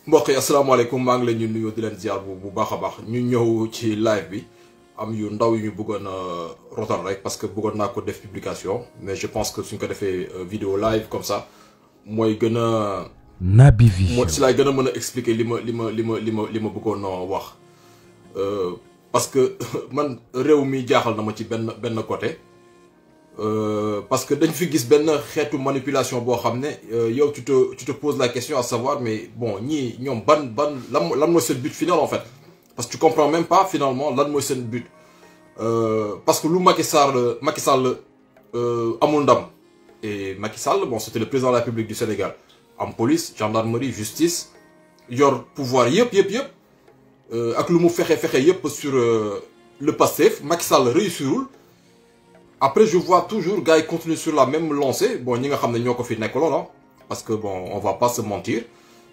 mbokk yi asalaamaaleykum maa ngi leen ñu nuyoo di leen ziar bu baax a baax ñu ñëw ci live bi am yu ndaw yu ñu bëggoon a rotal rek parce que bëggoon naa ko def publication mais je pense que suñ ko defee vidéo live comme ça mooy gën a. Naby Vision si laay gën a mën a expliquer li ma bëggoon wax parce que man réew mi jaaxal na ma ci benn côté. Parce que dañ fi gis benn xeetu manipulation boo xam ne yow tu te poses la question à savoir mais bon ñii ñoom lan mooy seen but final en fait parce que tu comprends même pas finalement lan mooy seen but parce que lu Macky Sall amul ndam et Macky Sall bon c'était le président de la République du Sénégal am police gendarmerie justice yor pouvoir yëpp ak lu mu fexe yëpp sur le Pastef Macky Sall réussirul. Après je vois toujours gars yi continuer sur la même lancée bon ñi nga xam ne ñoo ko fi nekkaloon la parce que bon on va pas se mentir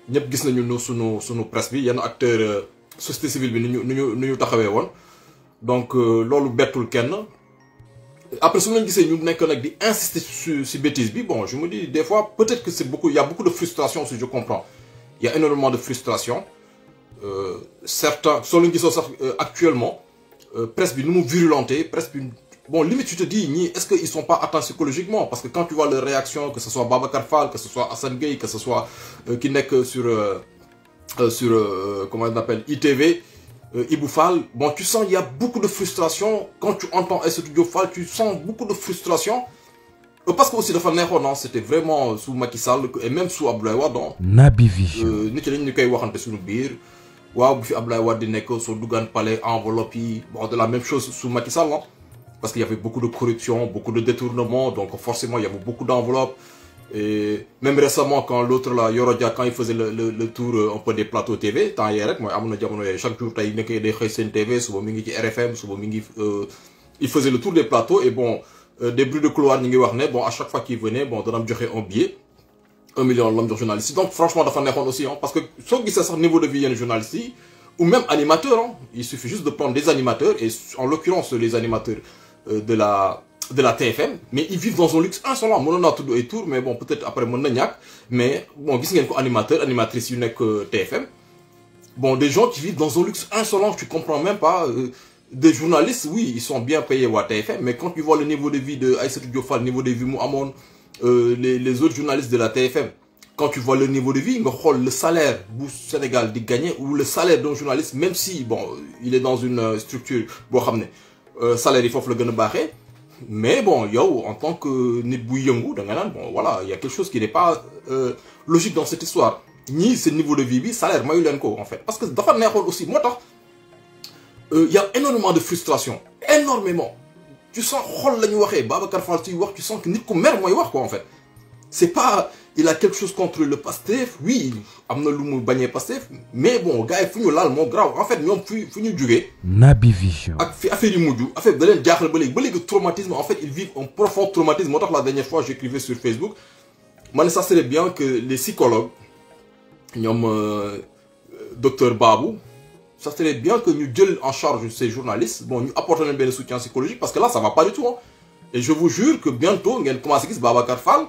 ñëpp gis nañu sunu presse bi yenn acteur société civile bi nu ñu taxawee woon donc loolu bettul kenn après su ma leen gisee ñu nekk nag di insister si bêtise bi bon je me dis des fois peut-être que il y a beaucoup de frustration si je comprends il y a énormément de frustration certains soo leen gisoo sax actuellement presse bi nu mu virulenté presse bi. Bon, limite, tu te dis, est-ce qu'ils ne sont pas atteints psychologiquement? Parce que quand tu vois leurs réactions, que ce soit Babacar Fall, que ce soit Hassan Gueye, que ce soit qui n'est que sur comment on appelle, ITV, Ibou Fall, bon, tu sens qu'il y a beaucoup de frustration. Quand tu entends Studio Fall, tu sens beaucoup de frustration. Parce que aussi, de non, c'était vraiment sous Macky Sall, et même sous Abdoulaye Wade. Naby Vision. Nous avons dit que waaw bu fi Abdoulaye Wade di nekk soo duggaan palais enveloppe yi bon de la même chose sous Macky Sall non parce qu'il y avait beaucoup de corruption, beaucoup de détournements, donc forcément il y avait beaucoup d'enveloppes. Et même récemment, quand l'autre là, Yorodia, quand il faisait le tour un peu des plateaux TV, tant hier, moi, chaque jour, il y a des chaînes TV, souvent mingi RFM, souvent mingi, il faisait le tour des plateaux et bon, des bruits de couloir, bon, à chaque fois qu'il venait, bon, on a un billet, 1 million de journalistes. Donc franchement, il faut aussi, hein, parce que soit qui c'est niveau de vie, il y a des journalistes, ou même animateurs, hein, il suffit juste de prendre des animateurs, et en l'occurrence, les animateurs de la TFM, mais ils vivent dans un luxe insolent. Mon nom tout et tout, mais bon, peut-être après mon nagnac, mais bon, qu'est-ce qu'il y a animateur, animatrice, il n'y a que TFM. Bon, des gens qui vivent dans un luxe insolent, tu comprends même pas. Des journalistes, oui, ils sont bien payés à TFM, mais quand tu vois le niveau de vie de Aïssatou Diop Fall, le niveau de vie de Mouhamon, les autres journalistes de la TFM, quand tu vois le niveau de vie, le salaire du Sénégal de gagner, ou le salaire d'un journaliste, même si, bon, il est dans une structure, bon, salaire il faut le gagner barré mais bon yo en tant que nit bu yëngu da nga nan bon voilà il y a quelque chose qui n'est pas logique dans cette histoire ni ce niveau de vie bi salaire mayu len ko en fait parce que dafa neexoon aussi motax il y a énormément de frustration énormément tu sens xol lañu waxé Babacar Fall ci wax tu sens que nit ku mer moy wax quoi en fait c'est pas il a quelque chose contre le Pastef oui amna lu mu bañé Pastef mais bon gars yi fu ñu laal moo grave en fait ñoom fu ñu jugee. Naby Vision. ak fi affaire yu mujj affaire da leen jaaxal ba léegi traumatisme en fait ils vivent un profond traumatisme moo tax la dernière fois j'écrivais sur Facebook man ça serait bien que les psychologues ñoom docteur Babou ça serait bien que ñu jël en charge ces journalistes bon ñu apporter leen benn soutien psychologique parce que là ça va pas du tout hein. Et je vous jure que bientôt ngeen commencé gis Babacar Fall.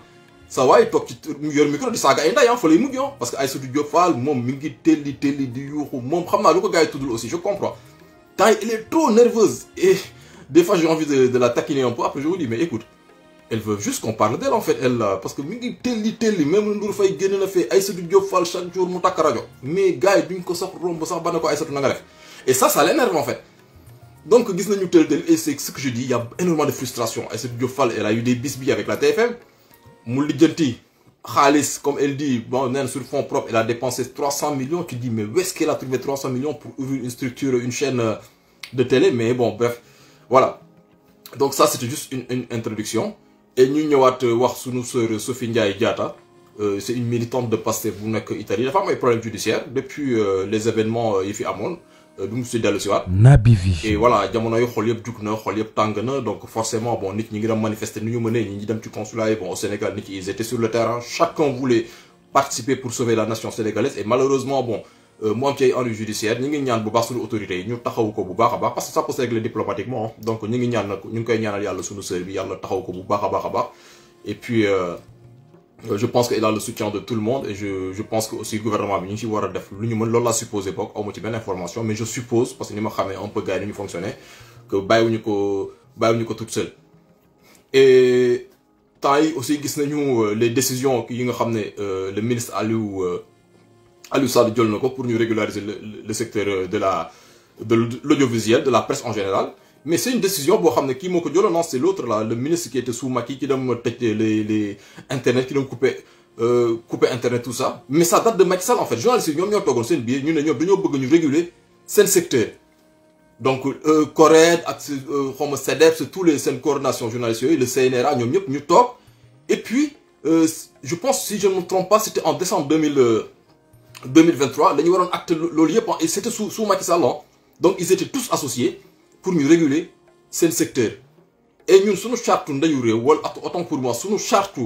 Ça va il toog ci yor micro di saaga ay nday fa lay mujj parce que Aïssatou Diop Fall moom mi ngi telli di yuuxu moom xam naa lu ko gars yi tuddul aussi je comprends tant elle est trop nerveuse et des fois j'ai envie de la taquiner un peu après je vous dis mais écoute elle veut juste qu'on parle d'elle en fait elle parce que mi ngi telli même Ndour Faye génn na fee Aïssatou Diop Fall chaque jour mu takk rajo mais gars yi duñ ko sax romb sax ba ne ko Aïssatou na nga def et ça l'énerve en fait donc gis nañu tel et c'est ce que je dis il y a énormément de frustration Aïssatou Diop Fall elle a eu des bisbilles avec la TFM mu lijjanti Khalis comme elle dit bon nen sur fonds propres elle a dépensé 300 millions tu dis mais où est-ce qu'elle a trouvé 300 millions pour ouvrir une structure une chaîne de télé mais bon bref voilà donc ça c'était juste une introduction et ñu ñëwaat wax sunu sœur Sophie Ndiaye Diatta c'est une militante de Pastef bu nekk Italie dafa am ay problèmes judiciaires depuis les événements yi fi amoon du mu si dellu si waat Naby Vision et voilà jamono yu xol yëpp jug na xol yëpp tàng na donc forcément bon nit ñi ngi dem manifester nu ñu mënee ñi dem ci consulat yi bon au Sénégal nit ñi ils étaient sur le terrain chacun voulait participer pour sauver la nation sénégalaise et malheureusement bon mu am ci ay ennuis judiciaires ñi ngi ñaan bu baax suñu autorités yi ñu taxawu ko bu baax a baax parce que ça peut se régler diplomatiquement donc ñi ngi ñaan nag ñu ngi koy ñaanal yàlla suñu sœur bi yàlla taxaw ko bu baax a baax et puis Je pense qu'il a le soutien de tout le monde et je pense que aussi le gouvernement bi ñu ci war a def lu ñu mën loolu laa supposé boog aw ma ci benn information mais je suppose parce que ni ma xamee un peu gars yi ni ñu fonctionner que bàyyiwuñu ko toute seule. Et temps yi aussi gis nañu les décisions yi nga xam ne le ministre Aliou Sall jël na ko pour ñu régulariser le secteur de l'audiovisuel, de la presse en général. Mais c'est une décision boo xam ne kii moo ko jëloon non c'est l'autre là le ministre qui était sous Macky qui dem tëj les internet qui dem couper internet tout ça. Mais ça date de Macky Sall en fait journalistes yi ñoom ñoo toogoon seen biir ñu ne ñoom dañoo bëgg ñu réguler seen secteur. Donc CORED ak xawma CEDEPS tous les seen coordination journalistes yooyu le CNRA ñoom ñëpp ñu toog et puis je pense si je ne me trompe pas c'était en décembre 2023 la ñu waroon acte loolu yëpp et c'était sous Macky Sall donc ils étaient tous associés pour ñu réguler seen secteur et ñun suñu charte ndeyu réew wala autant pour moi suñu charte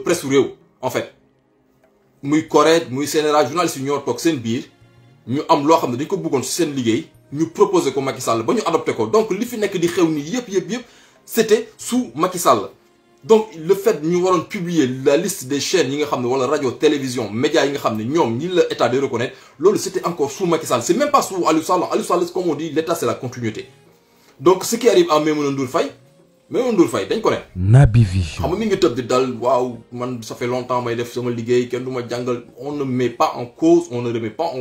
presse réew en fait muy CORED muy CNRA journalistes yi ñoo toog seen biir ñu am loo xam ne dañ ko bëggoon ci seen liggéey ñu proposé ko Macky Sall ba ñu adopté ko donc li fi nekk di xew nii yëpp c'était sous Macky Sall donc le fait ñu waroon publier la liste des chaînes yi nga xam ne wala radio télévision médias yi nga xam ne ñoom ñi la état de reconnaître loolu c'était encore sous Macky Sall c'est même pas sous Aliou Sall comme on dit l'état c'est la continuité donc ce qui arrive à Maïmouna Ndour Faye dañ ko ne Naby Vision xam nga mi ngi tëb di dal waaw man ça fait longtemps may def sama liggéey kenn du ma jàngal on ne remet pas en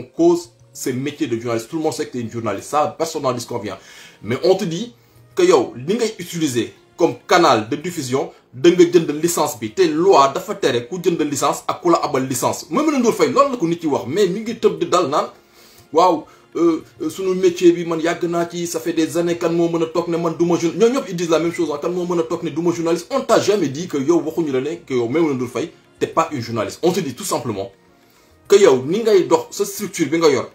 cause ce métier de journaliste tout le monde sait que t'es une journaliste ça personne n'en disconvient mais on te dit que yow li ngay utiliser comme canal de diffusion da nga jënd licence bi te loi dafa tere ku jënd licence ak ku la abal licence Maïmouna Ndour Faye loolu la ko nit yi wax mais mi ngi tëb di dal naan waaw sunu métier bi man yàgg naa ci ça fait des années kan moo mën a toog ne man du ma journaliste ñoom ñëpp ils disent la même chose kan moo mën a toog ne du ma journaliste on t'a jamais dit que yow waxuñu la ne que yow Maïmouna Ndour Faye t'es pas une journaliste on te dit tout simplement que yow ni ngay dox sa structure bi nga yor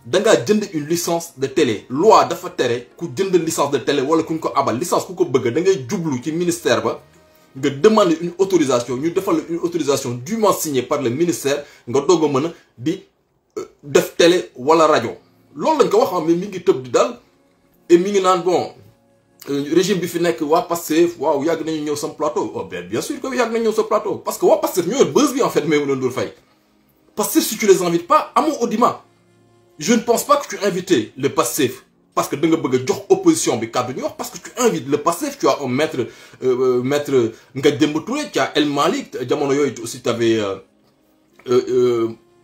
da ngaa jënd une licence de télé loi dafa tere ku jënd licence de télé wala kuñ ko abal licence ku ko bëgg da ngay jublu ci ministère ba nga demander une autorisation ñu defal la une autorisation dûment signée par le ministère nga doog a mën a di def télé wala rajo loolu lañ ko wax mais mi ngi tëb di dal et mi ngi naan bon régime bi fi nekk waa Pastef waaw yàgg nañu ñëw sam plateau oh bien sûr que yàgg nañu ñëw sa plateau parce que waa Pastef ñoo yor buzz bi en fait Maïmouna Ndour Faye Pastef si tu les invites pas amoo audimat je ne pense pas que tu invites le Pastef parce que da nga bëgg a jox opposition bi kàddu ñu wax parce que tu invites le Pastef tu as un maître Ngagne Demba Touré tu as El Malick jamono yooyu aussi tu avais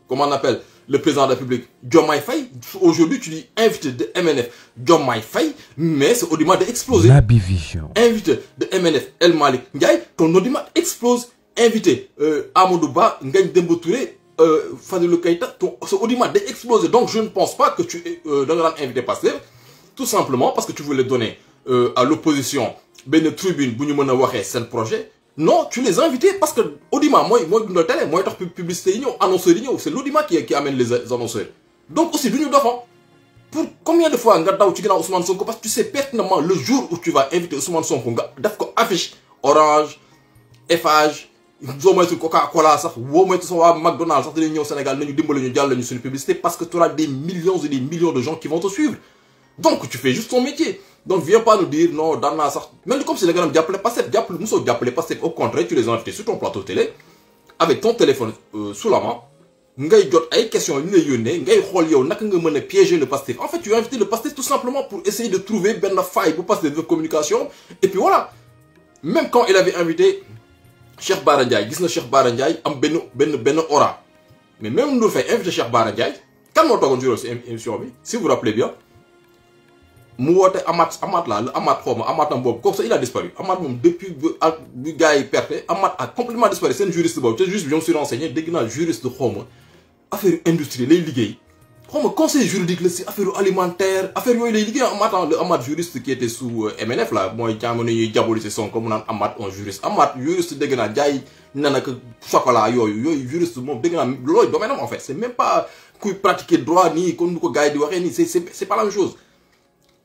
comment on appelle le président de la République Diomaye Faye aujourd'hui tu dis invité de MNF Diomaye Faye mais ce audimat de exploser Naby Vision invité de MNF El Malick Ndiaye ton audimat explose invité Amadou Ba Ngagne Demba Touré Fadilou Keïta ce audimat de exploser donc je ne pense pas que tu da nga daan invité Pastef tout simplement parce que tu voulais donner à l'opposition benn tribune bu ñu mën a waxee seen projet non tu les invités parce que audimat mooy dundal télé mooy tax publicité yi ñëw annonceurs yi ñëw c'est l'audimat qui amène les annonceurs donc aussi du ñu doxam pour combien de fois nga daw ci ginnaaw Ousmane Sonko parce que tu sais pertinemment le jour où tu vas inviter Ousmane Sonko nga def ko affiche Orange Eiffage soo moytu Coca-Cola sax woo moytu sa waa McDonald's sax dañuy ñëw Sénégal nañu dimbali ñu jàll ñu suñu publicité parce que tu auras des millions et des millions de gens qui vont te suivre donc tu fais juste ton métier donc viens pas nous dire non daan naa sax mel comme si da nga doon jàppale Pastef mosoo jàppale Pastef au contraire tu les as invités sur ton plateau télé avec ton téléphone sous la main ngay jot ay questions yu ñu lay yónnee ngay xool yow naka nga mën a piéger le Pastef en fait tu as invité le Pastef tout simplement pour essayer de trouver benn faille bu Pastef de communication et puis voilà même quand il avait invité Cheikh Bara Ndiaye gis na Cheikh Bara Ndiaye am benn aura mais même Ndour Faye invité Cheikh Bara Ndiaye kan moo toogoon ci émission bi si vous vous rappelez bien mu woote Amath la le Amath xaw ma Amath am boobu kooku sax il a disparu Amath moom depuis bi gars yi perte Amath a complètement disparu seen juriste boobu te juriste bi je me suis renseigné dégg naa juriste xaw ma affaire industrie lay liggéey xaw ma conseil juridique la si affaire alimentaire affaire yooyu lay liggéey Amath le Amath juriste qui était sous MNF là mooy jamono ñuy diaboliser Sonko mu naan Amath un juriste Amath juriste dégg naa jaay na nag chocolat yooyu juriste moom dégg naa loolu domaine am en fait c'est même pas kuy pratiquer droit nii comme ni ko gars yi di waxee nii c'est pas la même chose.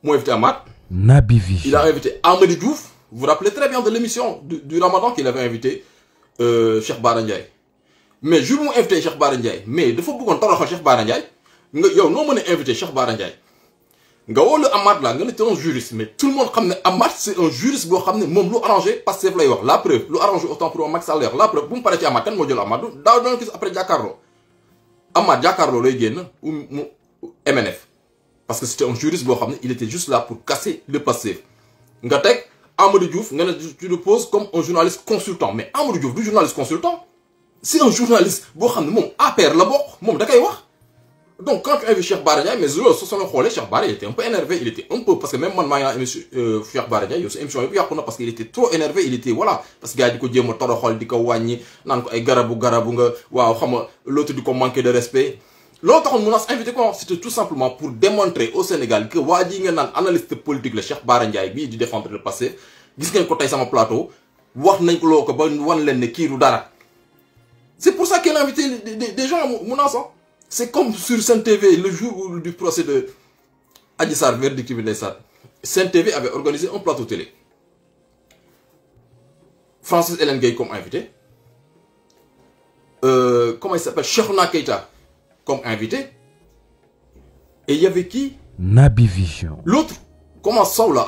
Moi invité Amath. Naby Vision. Il a invité Amady Diouf. Vous vous rappelez très bien de l'émission du Ramadan qu'il avait invité Cheikh Bara Ndiaye. Mais jour mu invité Cheikh Bara Ndiaye mais dafa bëggoon toroxal Cheikh Bara Ndiaye nga yow noo mën a invité Cheikh Bara Ndiaye nga woo le Amad là nga ne c'est un juriste mais tout le monde xam ne Amad c'est un juriste boo xam ne moom lu arrangé Pastef lay wax la preuve lu arrangé autant pour Macky Sall lay wax la preuve bu mu paree ci Amad kan moo jël Amad daaw doon gis après jàkkaarloo Amad jàkkaarloo lay génn ou mu MNF parce que c'était un juriste boo xam ne il était juste là pour casser le Pastef nga teg Amadou Diouf nga ne tu le poses comme un journaliste consultant mais Amadou Diouf du journaliste consultant c'est un journaliste boo xam ne moom APR la bokk moom da koy wax. Donc quand tu invites Cheikh Bara Ndiaye mais loolu soo soxla xoolee Cheikh Bara il était un peu énervé il était un peu parce que même man maa ngi naan émission Cheikh Bara Ndiaye yow sa émission yëpp yàqu na parce que il était trop énervé il était voilà parce que gars yi di ko jéem a toroxal di ko wàññi naan ko ay garabu nga waaw xam nga l'autre di ko manquer de respect loolu taxoon mu naas invité ko c'était tout simplement pour démontrer au Sénégal que waa ji nga naan analyste politique la Cheikh Bara Ndiaye bii di défendre le passé gis ngeen ko tey sama plateau wax nañ ko loo ko ba wan leen ne kii du dara c'est pour ça qu'il a invité des gens mu naas. C'est comme sur Sen TV, le jour du procès de Adji Sarr, verdict bi ndeysaan Sen TV avait organisé un plateau télé. Francis Hélène Gueye comme invité. Comment il s'appelle? Cheikhna Keita comme invité. Et il y avait qui? Naby Vision. L'autre, comment Sow là,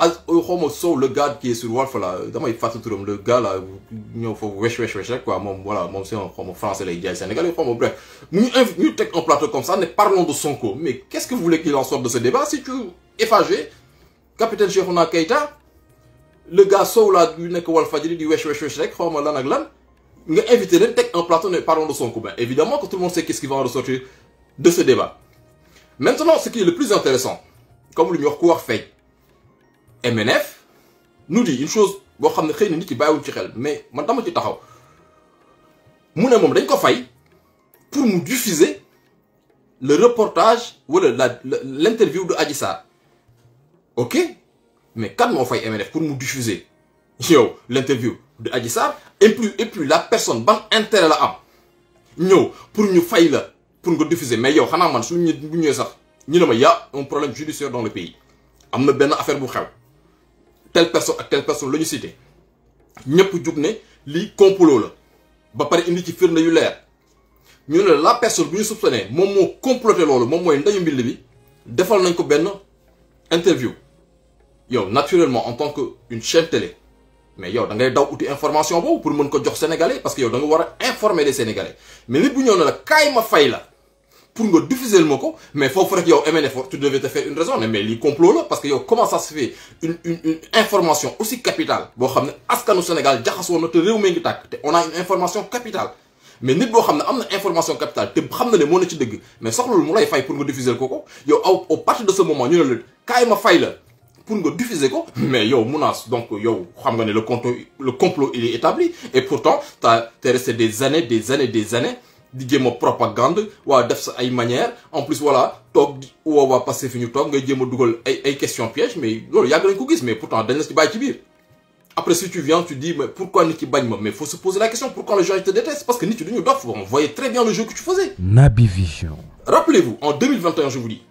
Sow, le gars qui est sur Walf là, comment il fait tout le gars là, il faut wesh quoi, voilà, c'est un français là, il est sénégalais, bref. Nous tech un plateau comme ça, ne parlons de Sonko. Mais qu'est-ce que vous voulez qu'il en sorte de ce débat? Si tu effagé, capitaine Cheikhna Keita, le gars Sow là, il n'est que Walfadjri, dit wesh, comment là, nous invité les tech un plateau, ne parlons de Sonko. Ben, évidemment que tout le monde sait qu'est-ce qui va en ressortir de ce débat. Maintenant, ce qui est le plus intéressant, comme le Murkour fait, MNF nous dit une chose boo xam ne xëy na nit ki bàyyiwuñ ci xel mais man dama ci taxaw mu ne moom dañ ko fay pour mu diffuser le reportage wala l'interview de Adji Sarr ok mais kan moo fay MNF pour mu diffuser yow l'interview de Adji Sarr et puis la personne ban intérêt la am ñëw pour ñu fay la pour nga diffuser mais yow xanaa man suñu bu ñëwee sax ñu ne ma y a un problème judiciaire dans le pays am na benn affaire bu xew telle personne la ñu cité ñëpp jug ne lii complot la ba pare indi ci firnde yu leer ñu ne la personne bu ñu soupçonné moom moo comploté loolu moom mooy ndeyu mbill bi defal nañ ko benn interview yow naturellement en tant que une chaîne télé mais yow da ngay daw uti information boobu pour mën ko jox sénégalais parce que yow da nga war a informer les sénégalais mais nit bu ñëw ne la kaay ma fay la pour nga diffuser le moko mais faut rek yow MNF tu devais te faire une raison mais li complot là parce que yow comment ça se fait une information aussi capitale bo xamné askanu Sénégal jaxasoo na te réew mi ngi tàkk te on a une information capitale mais nit bo xamné amna information capitale te xam na ne moo na ci dëgg mais soxlul mu lay fay pour nga diffuser ko yow au partir de ce moment ñu ne la kaay ma fay la pour nga diffuser ko mais yow menace donc yow xam nga ne le complot il est établi et pourtant t'es resté des années di jéem a propagande waa def sa ay manière en plus voilà toog waa passé fi ñu toog ngay jéem a dugal ay questions pièges mais loolu yàgg nañ ko gis mais pourtant dañ la ci bàyyi ci biir après si tu viens tu dis mais pourquoi nit ki bañ ma mais faut se poser la question pourquoi les gens te détestent parce que nit yi duñu dof on voyait très bien le jeu que tu faisais. Naby Vision. Rappelez-vous en 2021 je vous dis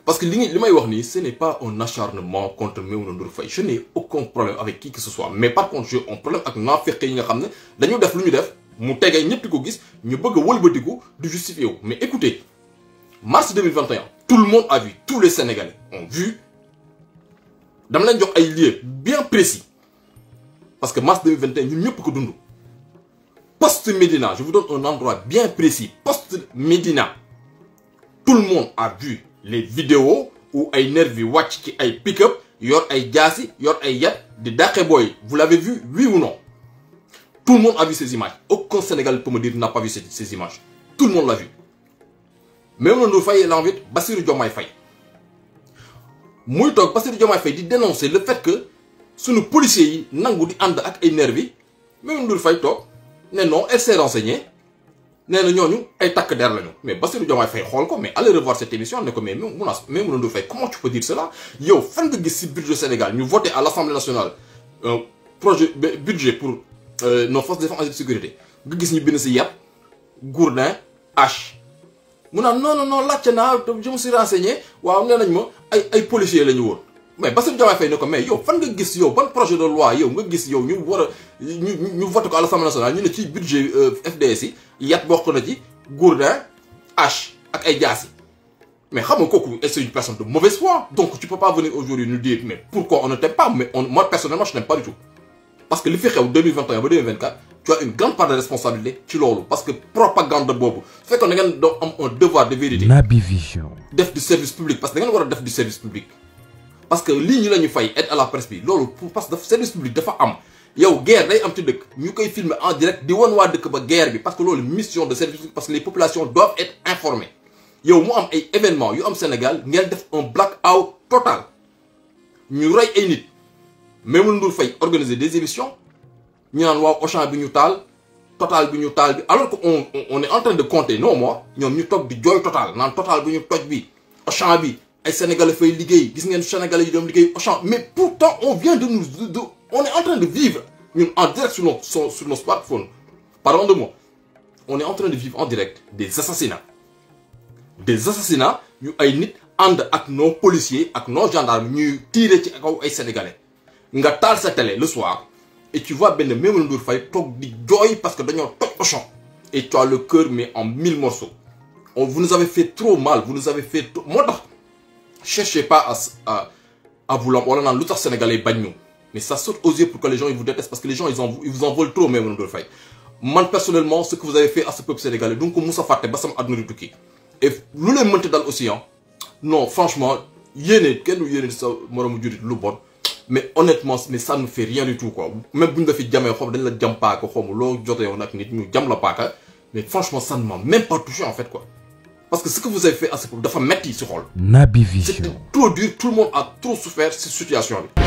parce que li may wax nii ce n'est pas un acharnement contre Maïmouna Ndour Faye je n'ai aucun problème avec qui que ce soit mais par contre j'ai un problème ak naafeq yi nga xam ne dañu def lu ñu def. mu tegee ñëpp di ko gis ñu bëgg a wëlbatiku du justifier wu mais écoutez mars 2021 tout le monde a vu tous les Sénégalais ont vu dama leen jox ay lieux bien précis parce que mars 2021 ñun ñëpp ko dund poste Médina je vous donne un endroit bien précis poste Médina tout le monde a vu les vidéos où ay nervi wàcc ci ay pick-up yor ay jaasi yor ay yat di dàqe booy vous l'avez vu oui ou non. Tout le monde a vu ces images. Aucun Sénégalais peut me dire n'a pas vu ces images. Tout le monde l'a vu. Maïmouna Ndour Faye l'invite Bassirou Diomaye Faye. Muy toog Bassirou Diomaye Faye di dénoncer le fait que sunu policiers yi nangu di ànd ak ay nervi Maïmouna Ndour Faye toog ne non elle s'est renseignée nee na ñooñu ay takk der lañu mais Bassirou Diomaye Faye xool ko mais allez revoir cette émission ne ko mais Maïmouna Ndour Faye comment tu peux dire cela yow fan nga gis ci budget Sénégal ñu voté à l'Assemblée nationale un budget pour nos forces de défense et de sécurité nga gis ñu bind ci yàpp gourdin H mu naan non laajte naa je me suis renseigné waaw nee nañ ma ay policiers la ñu woon mais Bassirou Diomaye Faye ne ko mais yow fan nga gis yow ban projet de loi yow nga gis yow ñu war a ñu voté ko à l'Assemblée nationale ñu ne ci budget FDS yi yàpp bokk na ci gourdin H ak ay jaasi Mais Khamokoko, c'est une personne de mauvaise foi. Donc tu peux pas venir aujourd'hui nous dire mais pourquoi on ne t'aime pas. Mais moi personnellement je n'aime pas du tout. Parce que le fait qu'en 2021 2024, tu as une grande part de responsabilité ci loolu parce que propagande boobu su fekkoon da ngeen doon am un devoir de vérité. Naby Vision. Def du service public parce que da ngeen war a def du service public. parce que lii ñu la ñu fay aide à la presse bi loolu parce que service public dafa am yow guerre day am ci dëkk ñu koy filmer en direct di wan waa dëkk ba guerre bi parce que loolu mission de service public parce que les populations doivent être informées yow mu am ay événements yu am Sénégal ngeen def un blackout total ñu rey ay nit Maimouna Ndour Faye organiser des émissions ñu naan waaw Auchan bi ñu taal Total bi ñu taal bi alors que on est en train de compter non moi ñoom ñu toog di jooy Total naan Total bi ñu toj bi Auchan bi ay Sénégalais fay liggéey gis ngeen Sénégalais yi doon liggéey Auchan mais pourtant on vient de nous on est en train de vivre ñun en direct sur nos smartphones pardon de moi on est en train de vivre en direct des assassinats yu ay nit ànd ak nos policiers ak nos gendarmes ñuy tirer ci kaw ay Sénégalais nga taal sa télé le soir et tu vois benn Maimouna Ndour Faye toog di jooy parce que dañoo toj Auchan et tu as le cœur mais en 1000 morceaux vous nous avez fait trop mal vous nous avez fait moo tax cherchez pas à vouloir wala naan lu tax Sénégalais bañ ñu mais ça saute aux yeux pour que les gens ils vous détestent parce que les gens ils vous en veulent trop Maimouna Ndour Faye man personnellement ce que vous avez fait à ce peuple sénégalais donc mu sa fàtte ba sama àdduna di tukki et lu leen mënti dal aussi non franchement yéene kenn du yéene sa moromu jurit lu bon mais honnêtement mais ça ne fait rien du tout quoi même buñ la fi jamee xom dañ la jam paaka xom loo jotee woon ak nit ñu jam la paaka mais franchement ça ne m'a même pas touché en fait quoi parce que ce que vous avez fait à ce peuple dafa metti ci xol Naby Vision c'était trop dur tout le monde a trop souffert cette situation bi